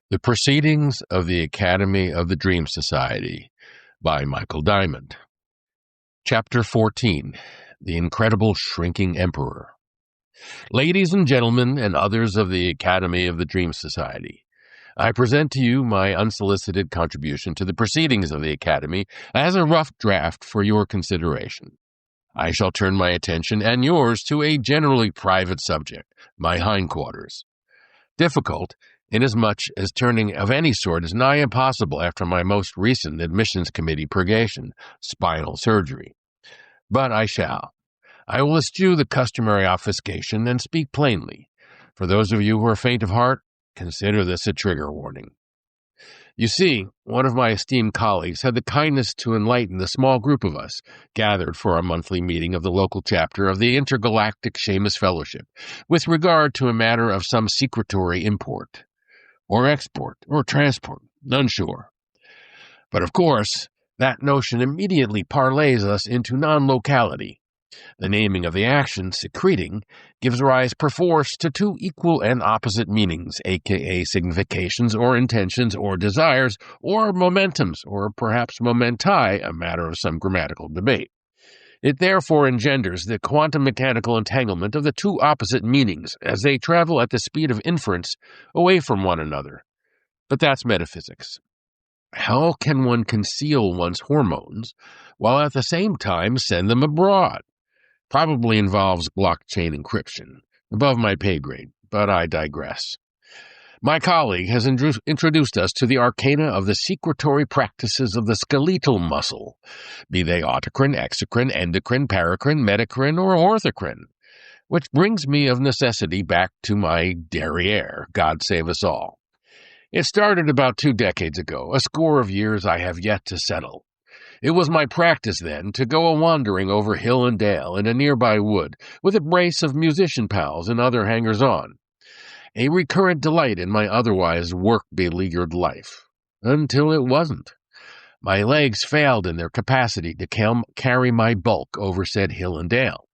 The Proceedings of the Academy of the Dream Society by Michael Diamond. Chapter 14. The Incredible Shrinking Emperor. Ladies and gentlemen and others of the Academy of the Dream Society, I present to you my unsolicited contribution to the Proceedings of the Academy as a rough draft for your consideration. I shall turn my attention and yours to a generally private subject, my hindquarters. Difficult, inasmuch as turning of any sort is nigh impossible after my most recent admissions committee purgation, spinal surgery. But I shall. I will eschew the customary obfuscation and speak plainly. For those of you who are faint of heart, consider this a trigger warning. You see, one of my esteemed colleagues had the kindness to enlighten the small group of us gathered for a monthly meeting of the local chapter of the Intergalactic Seamus Fellowship with regard to a matter of some secretory import, or export, or transport, none sure. But of course, that notion immediately parlays us into non-locality. The naming of the action, secreting, gives rise perforce to two equal and opposite meanings, aka significations or intentions or desires, or momentums, or perhaps momenti, a matter of some grammatical debate. It therefore engenders the quantum mechanical entanglement of the two opposite meanings as they travel at the speed of inference away from one another. But that's metaphysics. How can one conceal one's hormones while at the same time send them abroad? Probably involves blockchain encryption. Above my pay grade, but I digress. My colleague has introduced us to the arcana of the secretory practices of the skeletal muscle, be they autocrine, exocrine, endocrine, paracrine, metacrine, or orthocrine, which brings me of necessity back to my derriere, God save us all. It started about 2 decades ago, a score of years I have yet to settle. It was my practice then to go a-wandering over hill and dale in a nearby wood with a brace of musician pals and other hangers-on, a recurrent delight in my otherwise work-beleaguered life, until it wasn't. My legs failed in their capacity to carry my bulk over said hill and dale.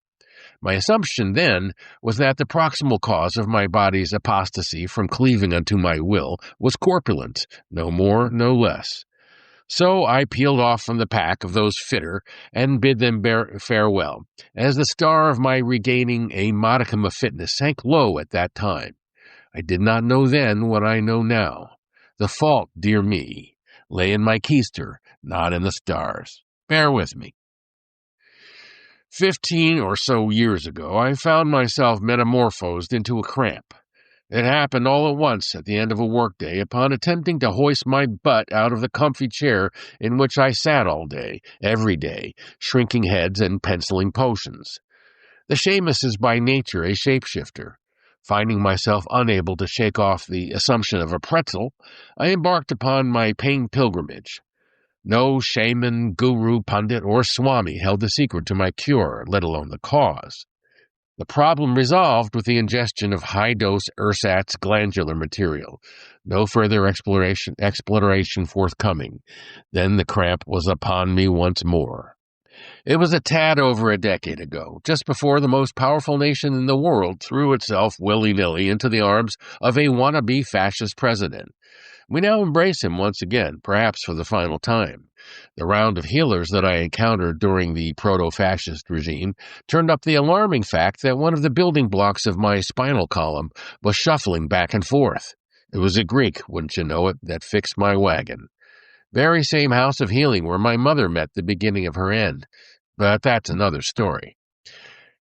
My assumption then was that the proximal cause of my body's apostasy from cleaving unto my will was corpulence, no more, no less. So I peeled off from the pack of those fitter and bid them farewell, as the star of my regaining a modicum of fitness sank low at that time. I did not know then what I know now. The fault, dear me, lay in my keister, not in the stars. Bear with me. 15 or so years ago, I found myself metamorphosed into a cramp. It happened all at once at the end of a workday upon attempting to hoist my butt out of the comfy chair in which I sat all day, every day, shrinking heads and penciling potions. The Seamus is by nature a shapeshifter. Finding myself unable to shake off the assumption of a pretzel, I embarked upon my pain pilgrimage. No shaman, guru, pundit, or swami held the secret to my cure, let alone the cause. The problem resolved with the ingestion of high-dose ersatz glandular material. No further exploration forthcoming. Then the cramp was upon me once more. It was a tad over a decade ago, just before the most powerful nation in the world threw itself willy-nilly into the arms of a wannabe fascist president. We now embrace him once again, perhaps for the final time. The round of healers that I encountered during the proto-fascist regime turned up the alarming fact that one of the building blocks of my spinal column was shuffling back and forth. It was a Greek, wouldn't you know it, that fixed my wagon. Very same house of healing where my mother met the beginning of her end. But that's another story.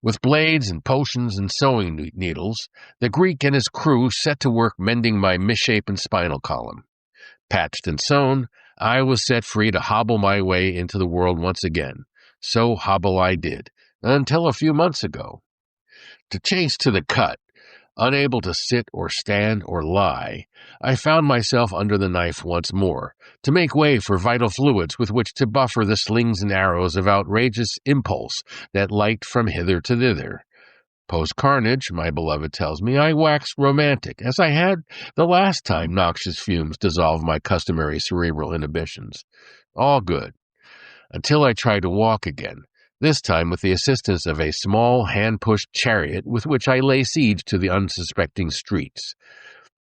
With blades and potions and sewing needles, the Greek and his crew set to work mending my misshapen spinal column. Patched and sewn, I was set free to hobble my way into the world once again. So hobble I did, until a few months ago. To chase to the cut, unable to sit or stand or lie, I found myself under the knife once more, to make way for vital fluids with which to buffer the slings and arrows of outrageous impulse that light from hither to thither. Post-carnage, my beloved tells me, I waxed romantic, as I had the last time noxious fumes dissolved my customary cerebral inhibitions. All good. Until I tried to walk again, this time with the assistance of a small hand-pushed chariot with which I lay siege to the unsuspecting streets.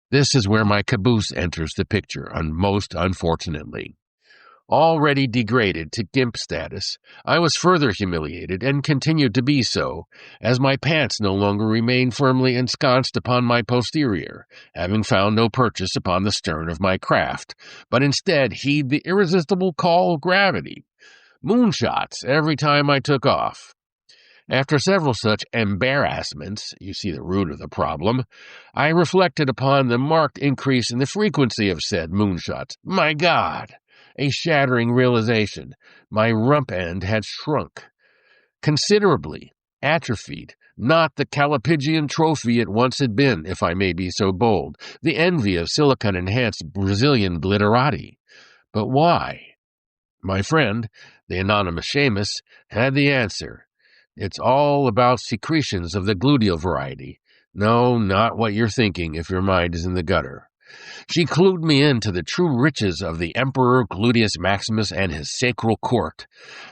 This is where my caboose enters the picture, most unfortunately. Already degraded to gimp status, I was further humiliated and continued to be so, as my pants no longer remained firmly ensconced upon my posterior, having found no purchase upon the stern of my craft, but instead heed the irresistible call of gravity. Moonshots every time I took off. After several such embarrassments, you see the root of the problem, I reflected upon the marked increase in the frequency of said moonshots. My God! A shattering realization. My rump end had shrunk considerably, atrophied, not the Callipygian trophy it once had been, if I may be so bold, the envy of silicon-enhanced Brazilian glitterati. But why? My friend, the anonymous Seamus, had the answer. It's all about secretions of the gluteal variety. No, not what you're thinking if your mind is in the gutter. She clued me into the true riches of the Emperor Gluteus Maximus and his sacral court,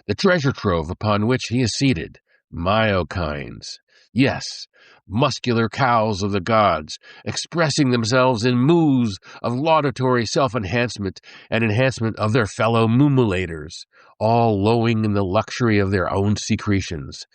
the treasure trove upon which he is seated, myokines. Yes, muscular cows of the gods, expressing themselves in moos of laudatory self-enhancement and enhancement of their fellow mumulators, all lowing in the luxury of their own secretions.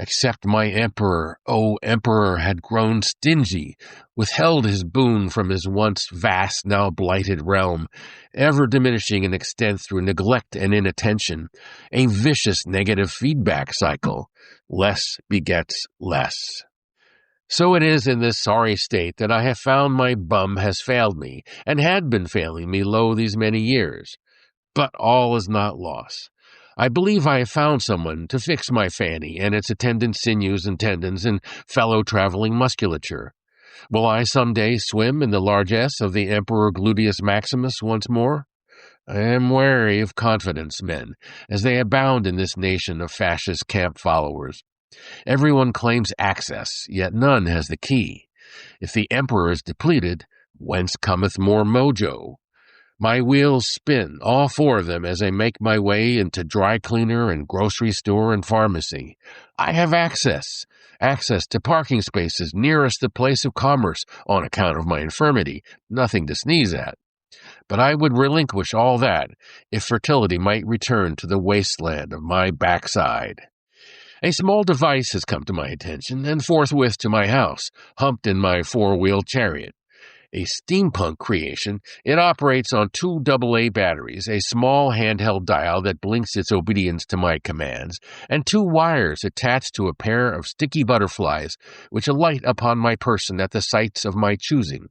Except my emperor, emperor, had grown stingy, withheld his boon from his once vast, now blighted realm, ever diminishing in extent through neglect and inattention, a vicious negative feedback cycle. Less begets less. So it is in this sorry state that I have found my bum has failed me, and had been failing me these many years. But all is not lost. I believe I have found someone to fix my fanny and its attendant sinews and tendons and fellow-traveling musculature. Will I some day swim in the largesse of the Emperor Gluteus Maximus once more? I am wary of confidence men, as they abound in this nation of fascist camp followers. Everyone claims access, yet none has the key. If the emperor is depleted, whence cometh more mojo? My wheels spin, all four of them, as I make my way into dry cleaner and grocery store and pharmacy. I have access to parking spaces nearest the place of commerce on account of my infirmity, nothing to sneeze at. But I would relinquish all that if fertility might return to the wasteland of my backside. A small device has come to my attention, and forthwith to my house, humped in my four-wheeled chariot. A steampunk creation, it operates on 2 AA batteries, a small handheld dial that blinks its obedience to my commands, and 2 wires attached to a pair of sticky butterflies which alight upon my person at the sights of my choosing.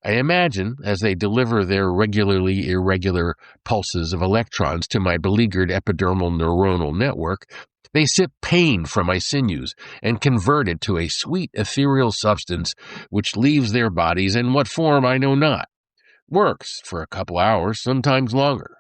I imagine, as they deliver their regularly irregular pulses of electrons to my beleaguered epidermal neuronal network, they sip pain from my sinews and convert it to a sweet ethereal substance which leaves their bodies in what form I know not. Works for a couple hours, sometimes longer.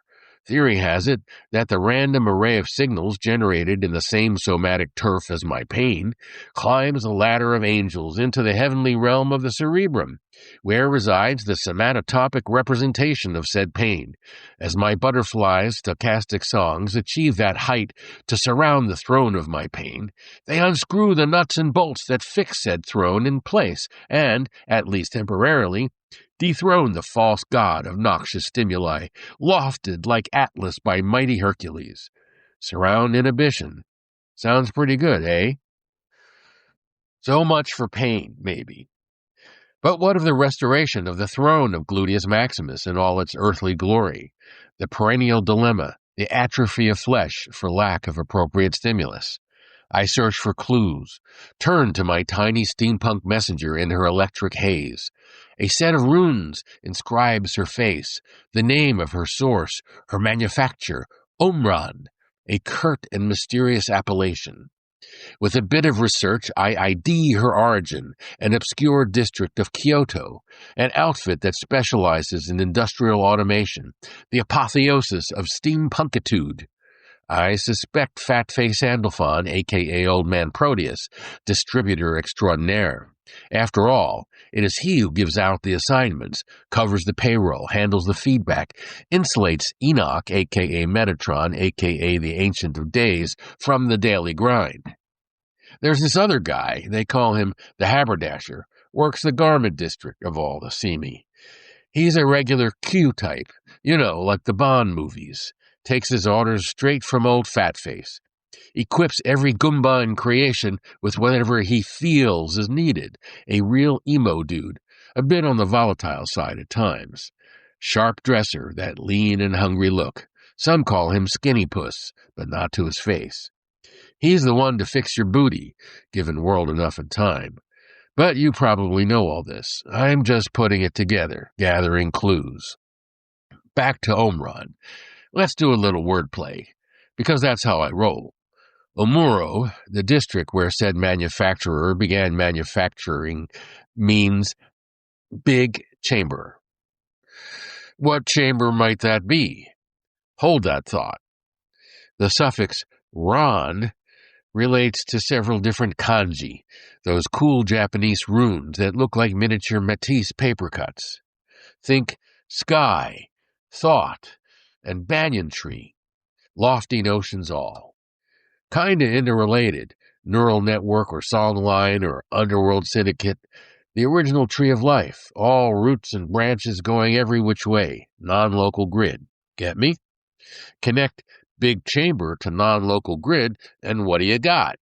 Theory has it that the random array of signals generated in the same somatic turf as my pain climbs a ladder of angels into the heavenly realm of the cerebrum, where resides the somatotopic representation of said pain. As my butterflies' stochastic songs achieve that height to surround the throne of my pain, they unscrew the nuts and bolts that fix said throne in place and, at least temporarily, dethrone the false god of noxious stimuli, lofted like Atlas by mighty Hercules. Surround inhibition. Sounds pretty good, eh? So much for pain, maybe. But what of the restoration of the throne of Gluteus Maximus in all its earthly glory? The perennial dilemma, the atrophy of flesh for lack of appropriate stimulus. I search for clues, turn to my tiny steampunk messenger in her electric haze. A set of runes inscribes her face, the name of her source, her manufacture, Omran, a curt and mysterious appellation. With a bit of research, I ID her origin, an obscure district of Kyoto, an outfit that specializes in industrial automation, the apotheosis of steampunkitude. I suspect Fatface Andalphon, a.k.a. Old Man Proteus, distributor extraordinaire. After all, it is he who gives out the assignments, covers the payroll, handles the feedback, insulates Enoch, a.k.a. Metatron, a.k.a. the Ancient of Days, from the daily grind. There's this other guy, they call him the Haberdasher, Works the garment district of all the seamy. He's a regular Q type, like the Bond movies. Takes his orders straight from old Fatface. Equips every Goomba in creation with whatever he feels is needed. A real emo dude, a bit on the volatile side at times. Sharp dresser, that lean and hungry look. Some call him Skinny Puss, but not to his face. He's the one to fix your booty, given world enough and time. But you probably know all this. I'm just putting it together, gathering clues. Back to Omron. Let's do a little wordplay, because that's how I roll. Omuro, the district where said manufacturer began manufacturing, means big chamber. What chamber might that be? Hold that thought. The suffix ron relates to several different kanji, those cool Japanese runes that look like miniature Matisse paper cuts. Think sky, thought, and banyan tree, lofty notions all. Kinda interrelated, neural network or song line or underworld syndicate, the original tree of life, all roots and branches going every which way, non-local grid. Get me? Connect big chamber to non-local grid, and what do you got?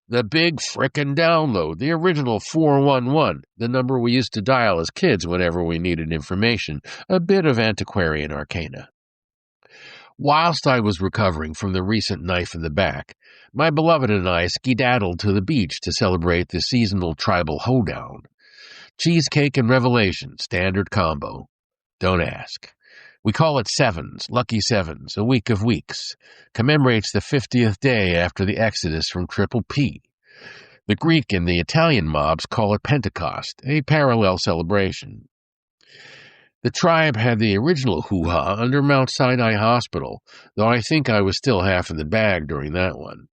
The big frickin' download, the original 411, the number we used to dial as kids whenever we needed information, a bit of antiquarian arcana. Whilst I was recovering from the recent knife in the back, my beloved and I skedaddled to the beach to celebrate the seasonal tribal hoedown. Cheesecake and revelation, standard combo. Don't ask. We call it Sevens, Lucky Sevens, a week of weeks. Commemorates the 50th day after the exodus from Triple P. The Greek and the Italian mobs call it Pentecost, a parallel celebration. The tribe had the original hoo-ha under Mount Sinai Hospital, though I think I was still half in the bag during that one.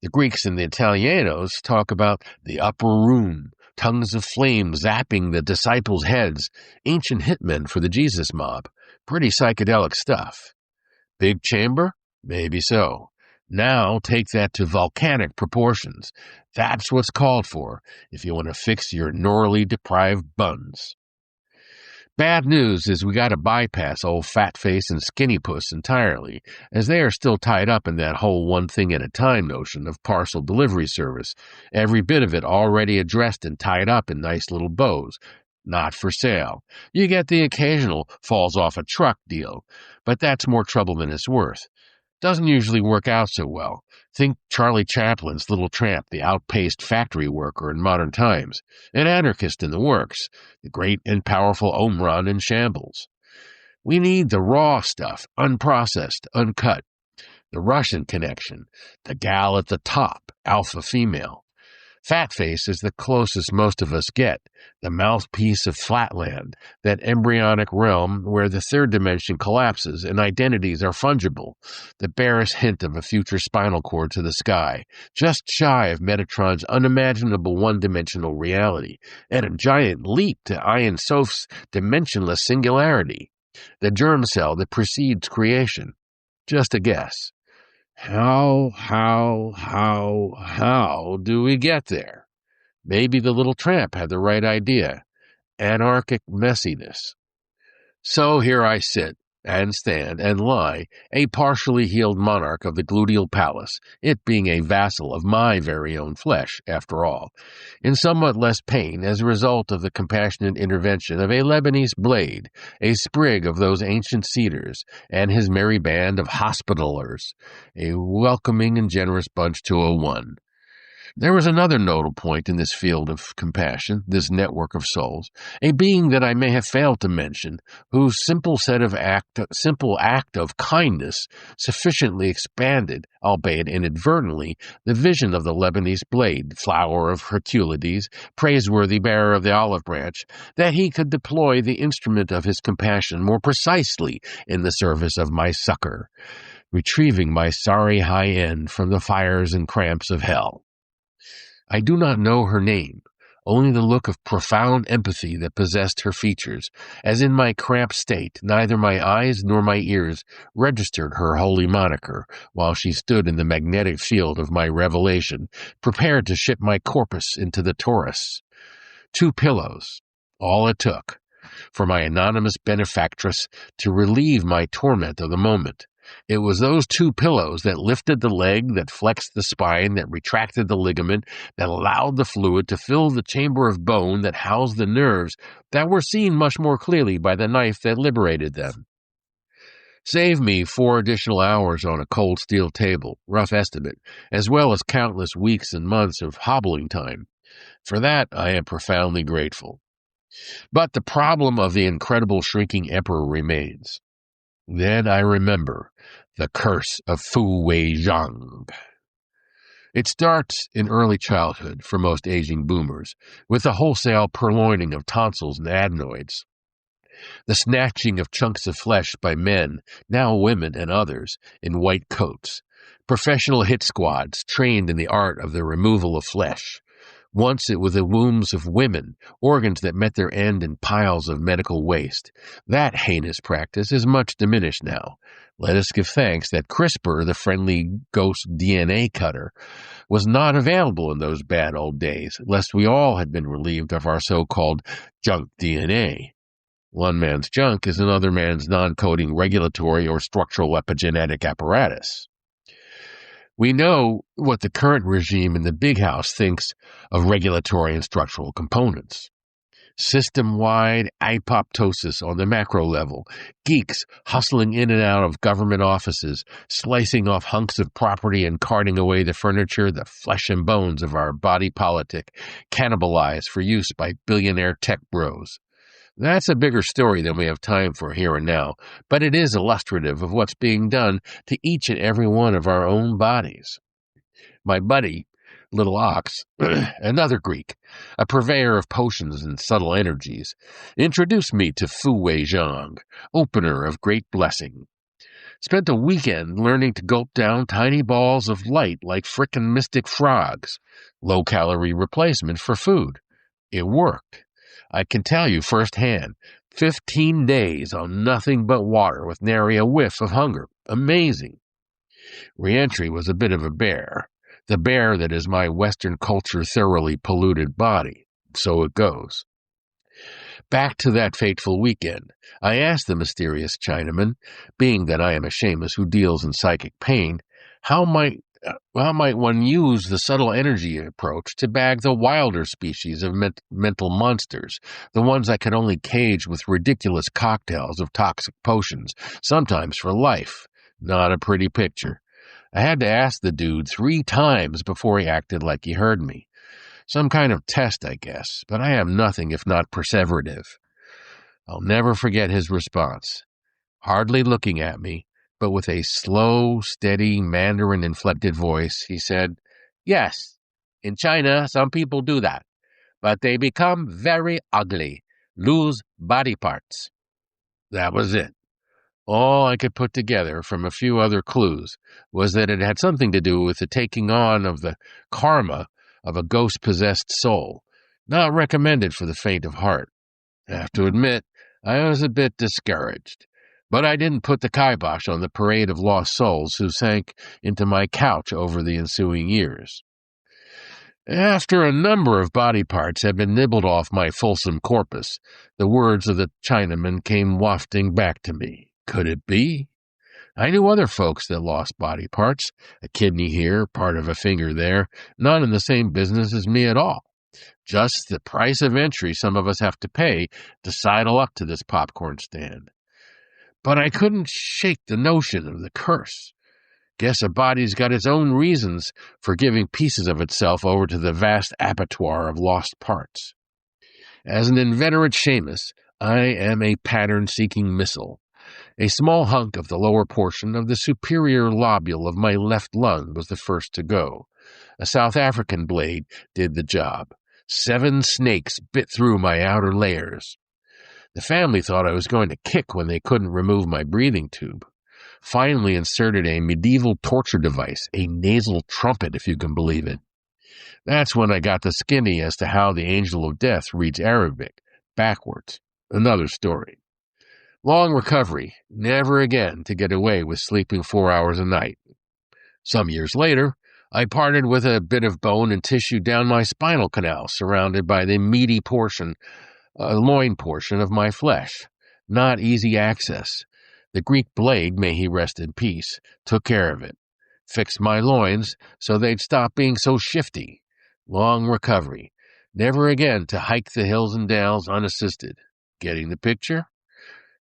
The Greeks and the Italianos talk about the upper room, tongues of flame zapping the disciples' heads, ancient hitmen for the Jesus mob. Pretty psychedelic stuff. Big chamber? Maybe so. Now take that to volcanic proportions. That's what's called for if you want to fix your neurally deprived buns. Bad news is we got to bypass old Fatface and Skinny Puss entirely, as they are still tied up in that whole one-thing-at-a-time notion of parcel delivery service, every bit of it already addressed and tied up in nice little bows. Not for sale. You get the occasional falls-off-a-truck deal, but that's more trouble than it's worth. Doesn't usually work out so well. Think Charlie Chaplin's Little Tramp, the outpaced factory worker in modern times, an anarchist in the works, the great and powerful Omron in shambles. We need the raw stuff, unprocessed, uncut. The Russian connection, the gal at the top, alpha female. Fatface is the closest most of us get, the mouthpiece of Flatland, that embryonic realm where the third dimension collapses and identities are fungible, the barest hint of a future spinal cord to the sky, just shy of Metatron's unimaginable one-dimensional reality, and a giant leap to Ian Soph's dimensionless singularity, the germ cell that precedes creation. Just a guess. How do we get there? Maybe the little tramp had the right idea. Anarchic messiness. So here I sit, and stand, and lie, a partially healed monarch of the gluteal palace, it being a vassal of my very own flesh, after all, in somewhat less pain as a result of the compassionate intervention of a Lebanese blade, a sprig of those ancient cedars, and his merry band of hospitalers, a welcoming and generous bunch to a one. There was another nodal point in this field of compassion, this network of souls, a being that I may have failed to mention, whose simple act of kindness sufficiently expanded, albeit inadvertently, the vision of the Lebanese blade, flower of Herculides, praiseworthy bearer of the olive branch, that he could deploy the instrument of his compassion more precisely in the service of my succor, retrieving my sorry high end from the fires and cramps of hell. I do not know her name, only the look of profound empathy that possessed her features, as in my cramped state neither my eyes nor my ears registered her holy moniker, while she stood in the magnetic field of my revelation, prepared to ship my corpus into the Taurus. 2 pillows, all it took for my anonymous benefactress to relieve my torment of the moment. It was those 2 pillows that lifted the leg, that flexed the spine, that retracted the ligament, that allowed the fluid to fill the chamber of bone that housed the nerves that were seen much more clearly by the knife that liberated them. Save me 4 additional hours on a cold steel table, rough estimate, as well as countless weeks and months of hobbling time. For that, I am profoundly grateful. But the problem of the incredible shrinking emperor remains. Then I remember the curse of Fu Wei Zhang. It starts in early childhood for most aging boomers, with the wholesale purloining of tonsils and adenoids, the snatching of chunks of flesh by men, now women and others, in white coats, professional hit squads trained in the art of the removal of flesh. Once it was the wombs of women, organs that met their end in piles of medical waste. That heinous practice is much diminished now. Let us give thanks that CRISPR, the friendly ghost DNA cutter, was not available in those bad old days, lest we all had been relieved of our so-called junk DNA. One man's junk is another man's non-coding regulatory or structural epigenetic apparatus. We know what the current regime in the big house thinks of regulatory and structural components. System-wide apoptosis on the macro level, geeks hustling in and out of government offices, slicing off hunks of property and carting away the furniture, the flesh and bones of our body politic, cannibalized for use by billionaire tech bros. That's a bigger story than we have time for here and now, but it is illustrative of what's being done to each and every one of our own bodies. My buddy, Little Ox, another Greek, a purveyor of potions and subtle energies, introduced me to Fu Wei Zhang, opener of great blessing. Spent a weekend learning to gulp down tiny balls of light like frickin' mystic frogs, low-calorie replacement for food. It worked. I can tell you firsthand, 15 days on nothing but water with nary a whiff of hunger. Amazing. Reentry was a bit of a bear. The bear that is my Western culture thoroughly polluted body. So it goes. Back to that fateful weekend. I asked the mysterious Chinaman, being that I am a shamus who deals in psychic pain, how might one use the subtle energy approach to bag the wilder species of mental monsters, the ones I could only cage with ridiculous cocktails of toxic potions, sometimes for life? Not a pretty picture. I had to ask the dude 3 times before he acted like he heard me. Some kind of test, I guess, but I am nothing if not perseverative. I'll never forget his response. Hardly looking at me, but with a slow, steady, Mandarin-inflected voice, he said, "Yes, in China, some people do that, but they become very ugly, lose body parts." That was it. All I could put together from a few other clues was that it had something to do with the taking on of the karma of a ghost-possessed soul, not recommended for the faint of heart. I have to admit, I was a bit discouraged. But I didn't put the kibosh on the parade of lost souls who sank into my couch over the ensuing years. After a number of body parts had been nibbled off my fulsome corpus, the words of the Chinaman came wafting back to me. Could it be? I knew other folks that lost body parts, a kidney here, part of a finger there, none in the same business as me at all. Just the price of entry some of us have to pay to sidle up to this popcorn stand. But I couldn't shake the notion of the curse. Guess a body's got its own reasons for giving pieces of itself over to the vast abattoir of lost parts. As an inveterate shamus, I am a pattern-seeking missile. A small hunk of the lower portion of the superior lobule of my left lung was the first to go. A South African blade did the job. 7 snakes bit through my outer layers. The family thought I was going to kick when they couldn't remove my breathing tube. Finally inserted a medieval torture device, a nasal trumpet, if you can believe it. That's when I got the skinny as to how the angel of death reads Arabic, backwards. Another story. Long recovery, never again to get away with sleeping 4 hours a night. Some years later, I parted with a bit of bone and tissue down my spinal canal, surrounded by the meaty loin portion of my flesh. Not easy access. The Greek blade, may he rest in peace, took care of it. Fixed my loins so they'd stop being so shifty. Long recovery. Never again to hike the hills and dales unassisted. Getting the picture?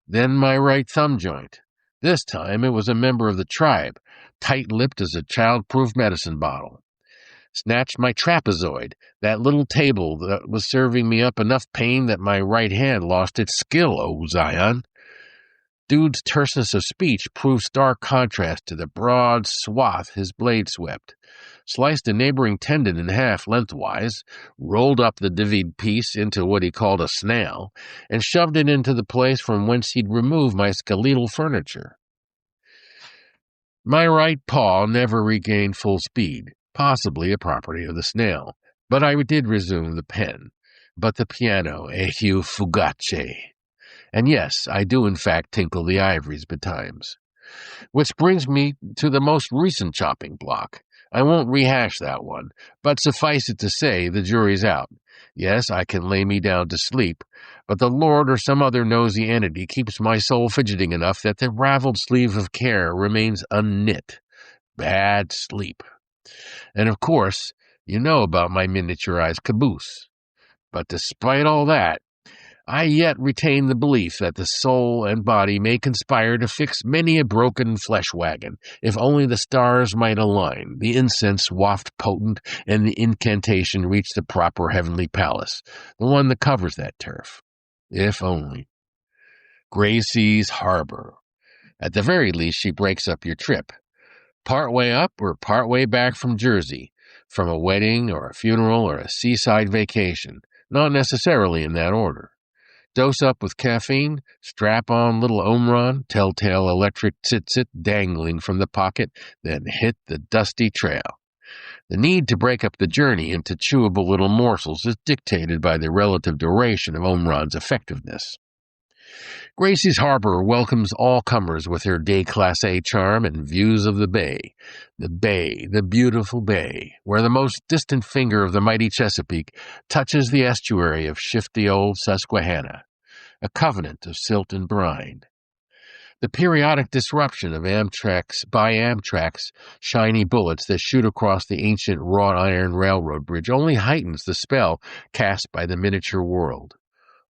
Then my right thumb joint. This time it was a member of the tribe, tight-lipped as a child-proof medicine bottle. Snatched my trapezoid, that little table that was serving me up enough pain that my right hand lost its skill, oh Zion. Dude's terseness of speech proved stark contrast to the broad swath his blade swept. Sliced a neighboring tendon in half lengthwise, rolled up the divvied piece into what he called a snail, and shoved it into the place from whence he'd removed my skeletal furniture. My right paw never regained full speed, possibly a property of the snail, but I did resume the pen, but the piano, eheu fugace. And yes, I do in fact tinkle the ivories betimes. Which brings me to the most recent chopping block. I won't rehash that one, but suffice it to say the jury's out. Yes, I can lay me down to sleep, but the Lord or some other nosy entity keeps my soul fidgeting enough that the raveled sleeve of care remains unknit. Bad sleep. And of course, you know about my miniaturized caboose. But despite all that, I yet retain the belief that the soul and body may conspire to fix many a broken flesh wagon, if only the stars might align, the incense waft potent, and the incantation reach the proper heavenly palace, the one that covers that turf. If only. Gracie's harbor. At the very least, she breaks up your trip. Part way up or part way back from Jersey, from a wedding or a funeral or a seaside vacation, not necessarily in that order. Dose up with caffeine, strap on little Omron, telltale electric tsit-tsit dangling from the pocket, then hit the dusty trail. The need to break up the journey into chewable little morsels is dictated by the relative duration of Omron's effectiveness. Gracie's Harbor welcomes all comers with her day Class A charm and views of the bay, the beautiful bay, where the most distant finger of the mighty Chesapeake touches the estuary of shifty old Susquehanna, a covenant of silt and brine. The periodic disruption of Amtrak's shiny bullets that shoot across the ancient wrought iron railroad bridge only heightens the spell cast by the miniature world.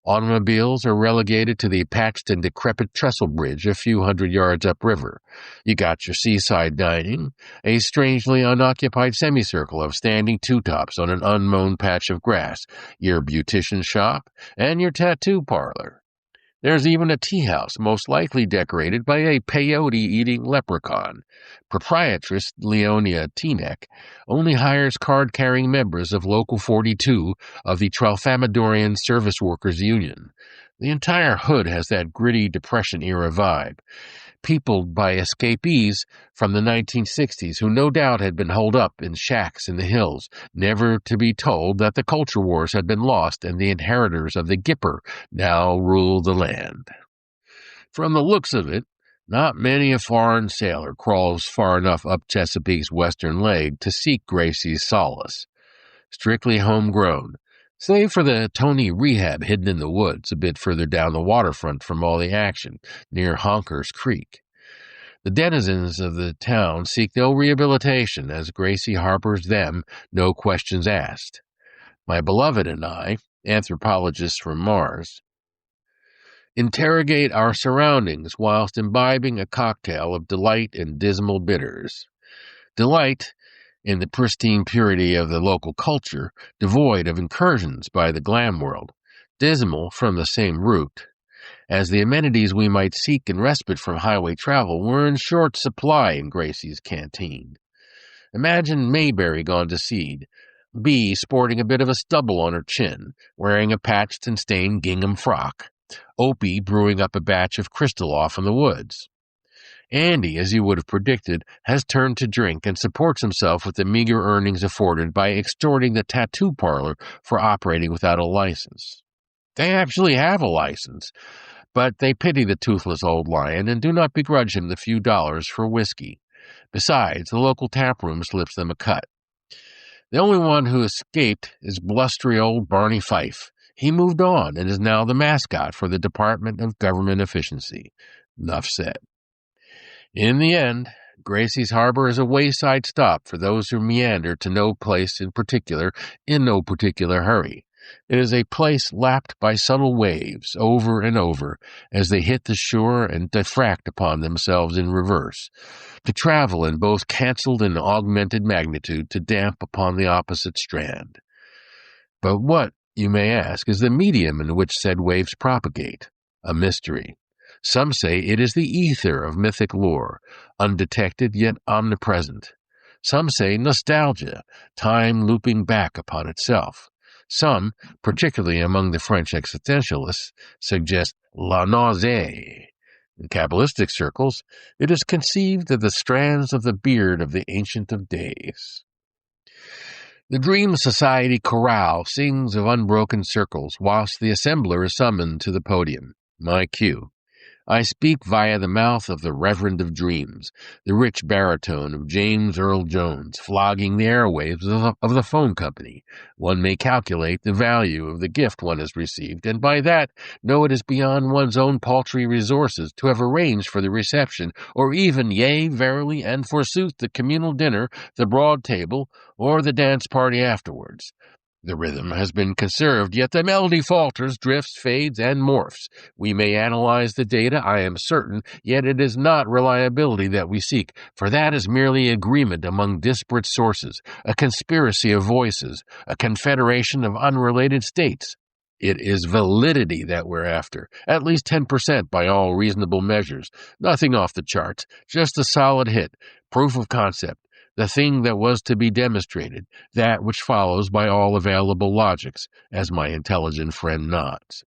Automobiles are relegated to the patched and decrepit trestle bridge a few hundred yards upriver. You got your seaside dining, a strangely unoccupied semicircle of standing two-tops on an unmown patch of grass, your beautician shop, and your tattoo parlor. There's even a tea-house, most likely decorated by a peyote-eating leprechaun. Proprietress Leonia Teaneck only hires card-carrying members of Local 42 of the Tralfamadorian Service Workers Union. The entire hood has that gritty Depression-era vibe, peopled by escapees from the 1960s who no doubt had been holed up in shacks in the hills, never to be told that the culture wars had been lost and the inheritors of the Gipper now rule the land. From the looks of it, not many a foreign sailor crawls far enough up Chesapeake's western leg to seek Gracie's solace. Strictly homegrown, save for the Tony rehab hidden in the woods a bit further down the waterfront from all the action, near Honker's Creek. The denizens of the town seek no rehabilitation as Gracie harbors them, no questions asked. My beloved and I, anthropologists from Mars, interrogate our surroundings whilst imbibing a cocktail of delight and dismal bitters. Delight in the pristine purity of the local culture, devoid of incursions by the glam world, dismal from the same root, as the amenities we might seek in respite from highway travel were in short supply in Gracie's canteen. Imagine Mayberry gone to seed, Bee sporting a bit of a stubble on her chin, wearing a patched and stained gingham frock, Opie brewing up a batch of crystal off in the woods. Andy, as you would have predicted, has turned to drink and supports himself with the meager earnings afforded by extorting the tattoo parlor for operating without a license. They actually have a license, but they pity the toothless old lion and do not begrudge him the few dollars for whiskey. Besides, the local tap room slips them a cut. The only one who escaped is blustery old Barney Fife. He moved on and is now the mascot for the Department of Government Efficiency. Enough said. In the end, Gracie's Harbor is a wayside stop for those who meander to no place in particular, in no particular hurry. It is a place lapped by subtle waves over and over as they hit the shore and diffract upon themselves in reverse, to travel in both cancelled and augmented magnitude to damp upon the opposite strand. But what, you may ask, is the medium in which said waves propagate? A mystery. Some say it is the ether of mythic lore, undetected yet omnipresent. Some say nostalgia, time looping back upon itself. Some, particularly among the French existentialists, suggest la nausée. In Kabbalistic circles, it is conceived of the strands of the beard of the Ancient of Days. The Dream Society chorale sings of unbroken circles whilst the assembler is summoned to the podium. My cue. I speak via the mouth of the Reverend of Dreams, the rich baritone of James Earl Jones, flogging the airwaves of the phone company. One may calculate the value of the gift one has received, and by that know it is beyond one's own paltry resources to have arranged for the reception, or even, yea, verily, and forsooth, the communal dinner, the broad table, or the dance party afterwards. The rhythm has been conserved, yet the melody falters, drifts, fades, and morphs. We may analyze the data, I am certain, yet it is not reliability that we seek, for that is merely agreement among disparate sources, a conspiracy of voices, a confederation of unrelated states. It is validity that we're after, at least 10% by all reasonable measures. Nothing off the charts, just a solid hit, proof of concept. The thing that was to be demonstrated, that which follows by all available logics, as my intelligent friend nods.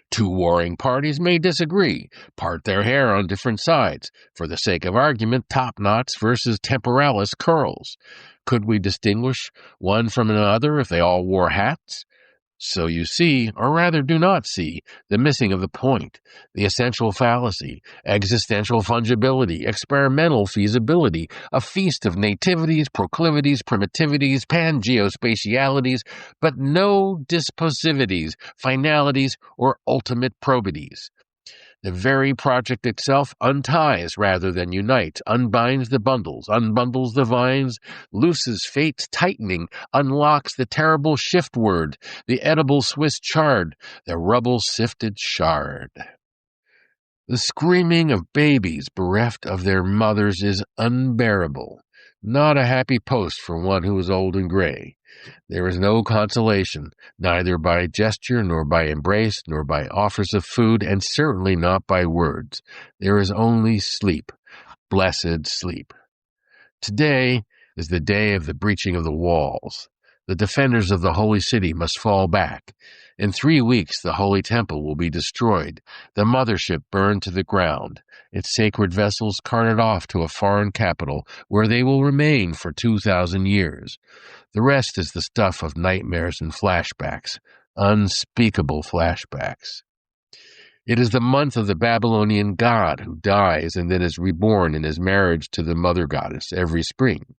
Two warring parties may disagree, part their hair on different sides. For the sake of argument, top knots versus temporalis curls. Could we distinguish one from another if they all wore hats? So you see, or rather do not see, the missing of the point, the essential fallacy, existential fungibility, experimental feasibility, a feast of nativities, proclivities, primitivities, pan-geospatialities, but no disposivities, finalities, or ultimate probities. The very project itself unties rather than unites, unbinds the bundles, unbundles the vines, looses fate's tightening, unlocks the terrible shift word, the edible Swiss chard, the rubble-sifted shard. The screaming of babies bereft of their mothers is unbearable, not a happy post for one who is old and gray. There is no consolation, neither by gesture, nor by embrace, nor by offers of food, and certainly not by words. There is only sleep, blessed sleep. Today is the day of the breaching of the walls. The defenders of the holy city must fall back. In 3 weeks the holy temple will be destroyed, the mothership burned to the ground, its sacred vessels carted off to a foreign capital, where they will remain for 2,000 years. The rest is the stuff of nightmares and flashbacks, unspeakable flashbacks. It is the month of the Babylonian god who dies and then is reborn in his marriage to the mother goddess every spring.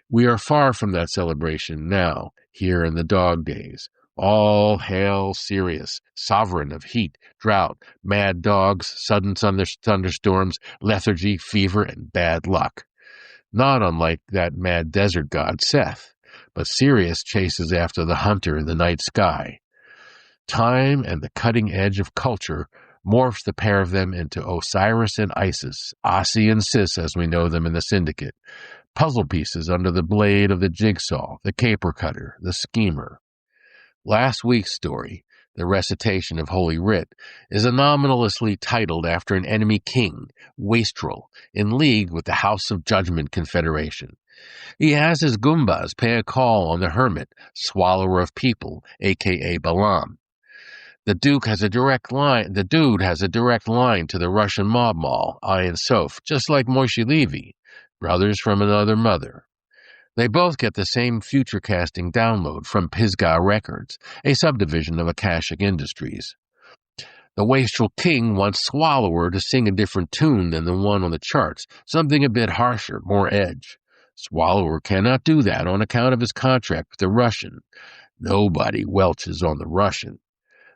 We are far from that celebration now, here in the dog days. All hail Sirius, sovereign of heat, drought, mad dogs, sudden thunderstorms, lethargy, fever, and bad luck. Not unlike that mad desert god Seth, but Sirius chases after the hunter in the night sky. Time and the cutting edge of culture morphs the pair of them into Osiris and Isis, Ossie and Sis as we know them in the syndicate, puzzle pieces under the blade of the jigsaw, the caper cutter, the schemer. Last week's story, the recitation of Holy Writ, is anomalously titled after an enemy king, Wastrel, in league with the House of Judgment Confederation. He has his Goombas pay a call on the hermit, swallower of people, a.k.a. Balaam. The dude has a direct line to the Russian mob mall, Ayin Sof, just like Moishe Levy, brothers from another mother. They both get the same future casting download from Pisgah Records, a subdivision of Akashic Industries. The wastrel king wants Swallower to sing a different tune than the one on the charts, something a bit harsher, more edge. Swallower cannot do that on account of his contract with the Russian. Nobody welches on the Russian.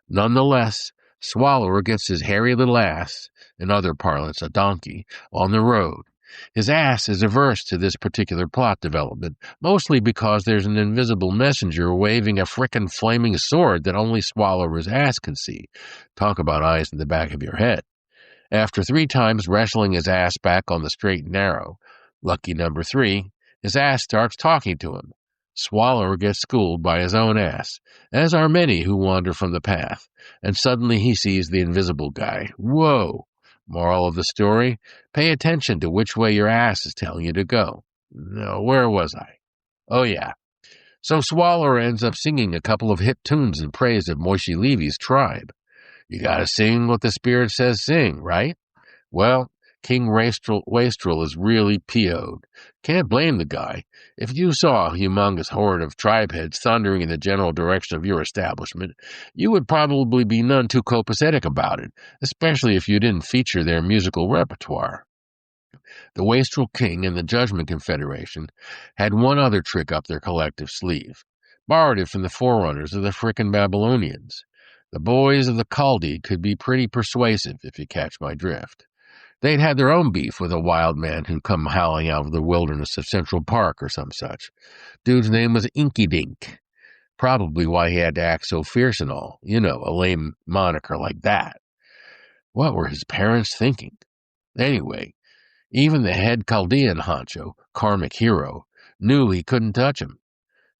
Nonetheless, Swallower gets his hairy little ass, in other parlance a donkey, on the road. His ass is averse to this particular plot development, mostly because there's an invisible messenger waving a frickin' flaming sword that only Swallower's ass can see. Talk about eyes in the back of your head. After 3 times wrestling his ass back on the straight and narrow, lucky number 3, his ass starts talking to him. Swallower gets schooled by his own ass, as are many who wander from the path, and suddenly he sees the invisible guy. Whoa! Moral of the story, pay attention to which way your ass is telling you to go. No, where was I? Oh yeah. So Swallower ends up singing a couple of hit tunes in praise of Moishe Levy's tribe. You gotta sing what the spirit says sing, right? Well, King Wastrel is really PO'd. Can't blame the guy. If you saw a humongous horde of tribe heads thundering in the general direction of your establishment, you would probably be none too copacetic about it, especially if you didn't feature their musical repertoire. The Wastrel King and the Judgment Confederation had one other trick up their collective sleeve. Borrowed it from the forerunners of the frickin' Babylonians. The boys of the Chaldee could be pretty persuasive, if you catch my drift. They'd had their own beef with a wild man who'd come howling out of the wilderness of Central Park or some such. Dude's name was Inky Dink. Probably why he had to act so fierce and all. You know, a lame moniker like that. What were his parents thinking? Anyway, even the head Chaldean honcho, Karmic Hero, knew he couldn't touch him.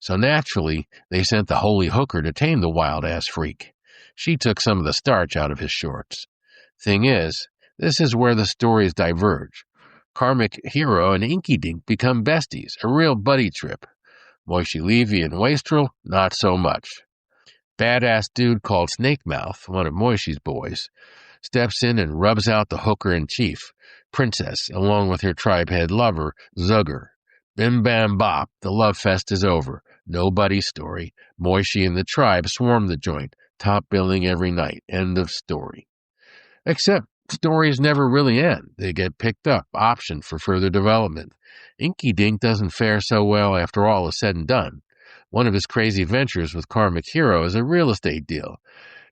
So naturally, they sent the holy hooker to tame the wild-ass freak. She took some of the starch out of his shorts. Thing is, this is where the stories diverge. Karmic Hero and Inky Dink become besties, a real buddy trip. Moishe Levy and Wastrel, not so much. Badass dude called Snake Mouth, one of Moishe's boys, steps in and rubs out the hooker-in-chief, Princess, along with her tribe-head lover, Zugger. Bim bam bop, the love fest is over. No buddy story. Moishe and the tribe swarm the joint, top billing every night. End of story. Except stories never really end. They get picked up, optioned for further development. Inky Dink doesn't fare so well after all is said and done. One of his crazy ventures with Karmic Hero is a real estate deal.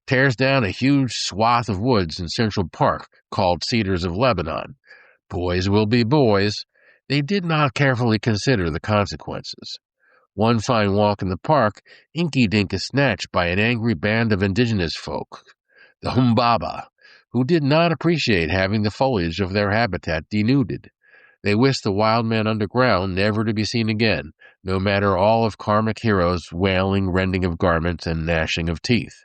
Tears down a huge swath of woods in Central Park called Cedars of Lebanon. Boys will be boys. They did not carefully consider the consequences. One fine walk in the park, Inky Dink is snatched by an angry band of indigenous folk, the Humbaba, who did not appreciate having the foliage of their habitat denuded. They whisked the wild man underground, never to be seen again, no matter all of Karmic Hero's wailing, rending of garments, and gnashing of teeth.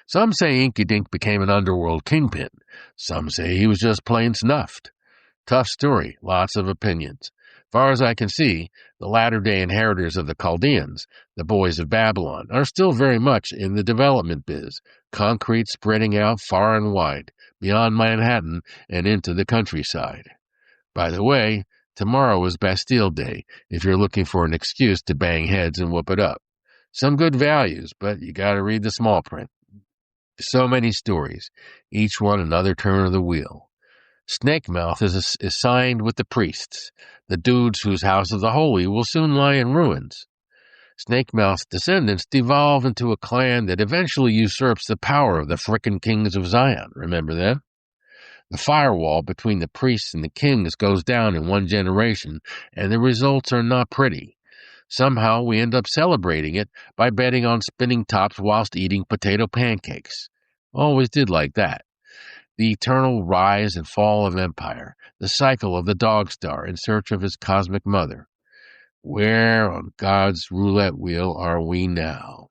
Some say Inky Dink became an underworld kingpin. Some say he was just plain snuffed. Tough story, lots of opinions. Far as I can see, the latter-day inheritors of the Chaldeans, the boys of Babylon, are still very much in the development biz, concrete spreading out far and wide, beyond Manhattan and into the countryside. By the way, tomorrow is Bastille Day, if you're looking for an excuse to bang heads and whoop it up. Some good values, but you gotta read the small print. So many stories, each one another turn of the wheel. Snake Mouth is signed with the priests, the dudes whose house of the holy will soon lie in ruins. Snake Mouth's descendants devolve into a clan that eventually usurps the power of the frickin' kings of Zion. Remember them? The firewall between the priests and the kings goes down in one generation, and the results are not pretty. Somehow we end up celebrating it by betting on spinning tops whilst eating potato pancakes. Always did like that. The eternal rise and fall of empire, the cycle of the dog star in search of his cosmic mother. Where on God's roulette wheel are we now?